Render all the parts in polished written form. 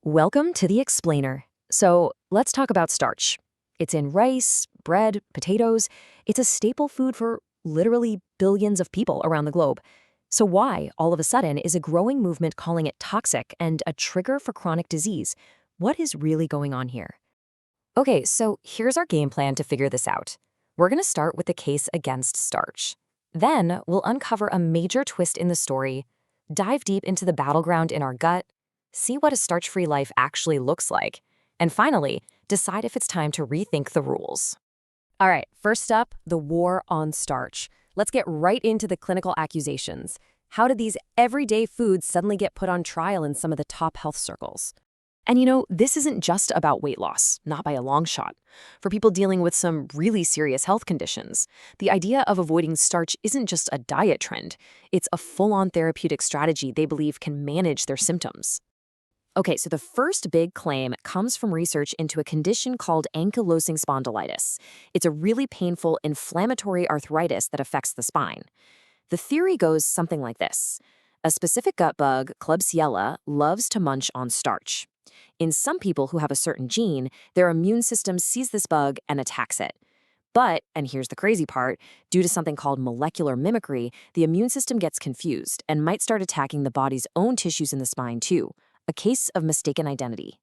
Welcome to the Explainer. So let's talk about starch. It's in rice, bread, potatoes. It's a staple food for literally billions of people around the globe. So why, all of a sudden, is a growing movement calling it toxic and a trigger for chronic disease? What is really going on here? Okay, so here's our game plan to figure this out. We're going to start with the case against starch. Then we'll uncover a major twist in the story, dive deep into the battleground in our gut, see what a starch-free life actually looks like, and finally, decide if it's time to rethink the rules. All right, first up, the war on starch. Let's get right into the clinical accusations. How did these everyday foods suddenly get put on trial in some of the top health circles? And this isn't just about weight loss, not by a long shot. For people dealing with some really serious health conditions, the idea of avoiding starch isn't just a diet trend. It's a full-on therapeutic strategy they believe can manage their symptoms. Okay, so the first big claim comes from research into a condition called ankylosing spondylitis. It's a really painful inflammatory arthritis that affects the spine. The theory goes something like this. A specific gut bug, Klebsiella, loves to munch on starch. In some people who have a certain gene, their immune system sees this bug and attacks it. But, and here's the crazy part, due to something called molecular mimicry, the immune system gets confused and might start attacking the body's own tissues in the spine too. A case of mistaken identity.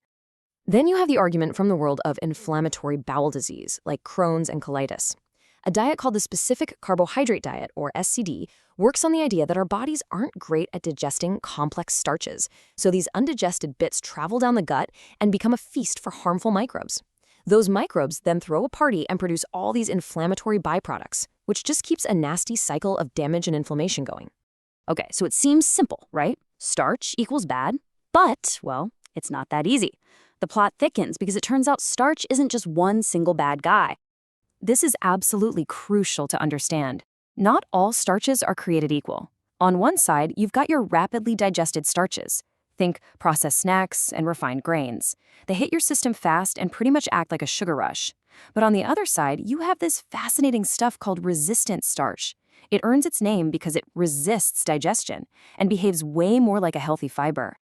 Then you have the argument from the world of inflammatory bowel disease, like Crohn's and colitis. A diet called the specific carbohydrate diet, or SCD, works on the idea that our bodies aren't great at digesting complex starches, so these undigested bits travel down the gut and become a feast for harmful microbes. Those microbes then throw a party and produce all these inflammatory byproducts, which just keeps a nasty cycle of damage and inflammation going. Okay, so it seems simple, right? Starch equals bad. But, well, it's not that easy. The plot thickens because it turns out starch isn't just one single bad guy. This is absolutely crucial to understand. Not all starches are created equal. On one side, you've got your rapidly digested starches. Think processed snacks and refined grains. They hit your system fast and pretty much act like a sugar rush. But on the other side, you have this fascinating stuff called resistant starch. It earns its name because it resists digestion and behaves way more like a healthy fiber.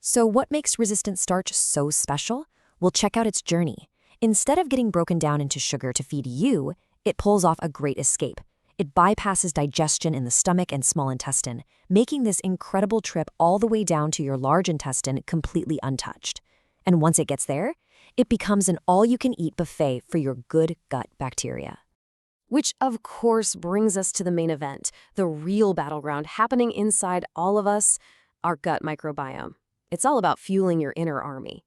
So what makes resistant starch so special? We'll check out its journey. Instead of getting broken down into sugar to feed you, it pulls off a great escape. It bypasses digestion in the stomach and small intestine, making this incredible trip all the way down to your large intestine completely untouched. And once it gets there, it becomes an all-you-can-eat buffet for your good gut bacteria. Which, of course, brings us to the main event, the real battleground happening inside all of us, our gut microbiome. It's all about fueling your inner army.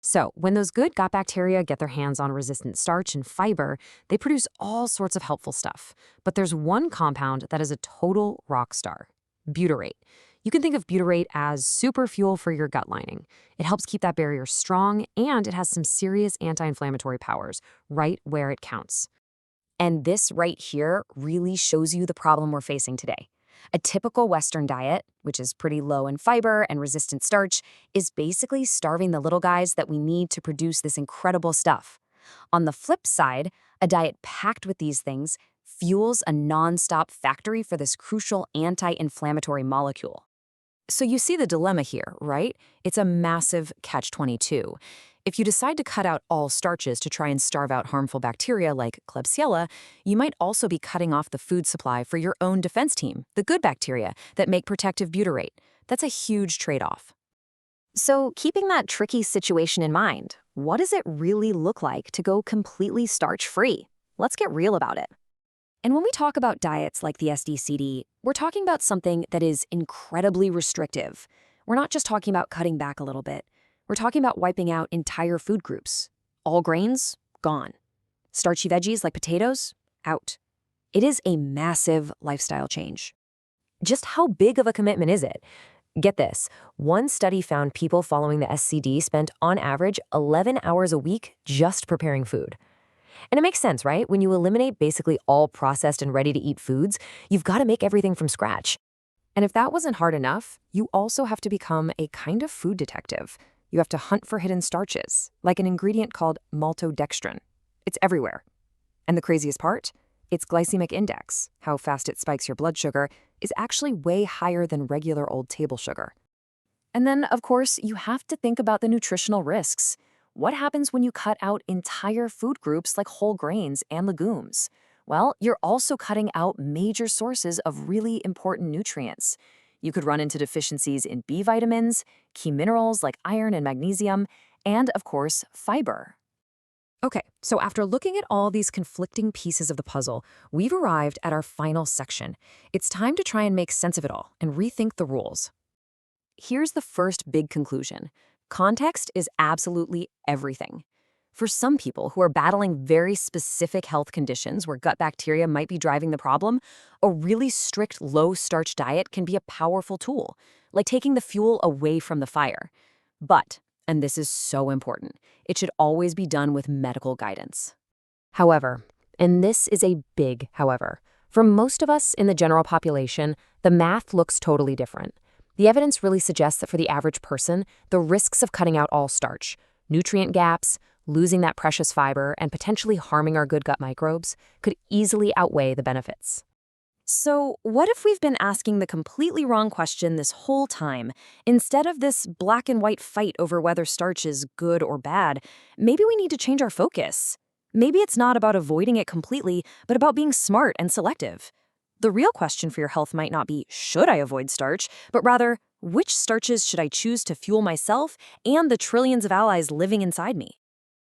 So, when those good gut bacteria get their hands on resistant starch and fiber, they produce all sorts of helpful stuff. But there's one compound that is a total rock star: butyrate. You can think of butyrate as super fuel for your gut lining. It helps keep that barrier strong, and it has some serious anti-inflammatory powers, right where it counts. And this right here really shows you the problem we're facing today. A typical Western diet, which is pretty low in fiber and resistant starch, is basically starving the little guys that we need to produce this incredible stuff. On the flip side, a diet packed with these things fuels a non-stop factory for this crucial anti-inflammatory molecule. So you see the dilemma here, right? It's a massive catch-22. If you decide to cut out all starches to try and starve out harmful bacteria like Klebsiella, you might also be cutting off the food supply for your own defense team, the good bacteria that make protective butyrate. That's a huge trade-off. So keeping that tricky situation in mind, what does it really look like to go completely starch-free? Let's get real about it. And when we talk about diets like the SDCD, we're talking about something that is incredibly restrictive. We're not just talking about cutting back a little bit. We're talking about wiping out entire food groups. All grains, gone. Starchy veggies like potatoes, out. It is a massive lifestyle change. Just how big of a commitment is it? Get this, one study found people following the SCD spent on average 11 hours a week just preparing food. And it makes sense, right? When you eliminate basically all processed and ready-to-eat foods, you've got to make everything from scratch. And if that wasn't hard enough, you also have to become a kind of food detective. You have to hunt for hidden starches, like an ingredient called maltodextrin. It's everywhere. And the craziest part? Its glycemic index, how fast it spikes your blood sugar, is actually way higher than regular old table sugar. And then, of course, you have to think about the nutritional risks. What happens when you cut out entire food groups like whole grains and legumes? Well, you're also cutting out major sources of really important nutrients. You could run into deficiencies in B vitamins, key minerals like iron and magnesium, and, of course, fiber. Okay, so after looking at all these conflicting pieces of the puzzle, we've arrived at our final section. It's time to try and make sense of it all and rethink the rules. Here's the first big conclusion. Context is absolutely everything. For some people who are battling very specific health conditions where gut bacteria might be driving the problem, a really strict low-starch diet can be a powerful tool, like taking the fuel away from the fire. But, and this is so important, it should always be done with medical guidance. However, and this is a big however, for most of us in the general population, the math looks totally different. The evidence really suggests that for the average person, the risks of cutting out all starch, nutrient gaps, losing that precious fiber, and potentially harming our good gut microbes could easily outweigh the benefits. So, what if we've been asking the completely wrong question this whole time? Instead of this black and white fight over whether starch is good or bad, maybe we need to change our focus. Maybe it's not about avoiding it completely, but about being smart and selective. The real question for your health might not be, should I avoid starch, but rather, which starches should I choose to fuel myself and the trillions of allies living inside me?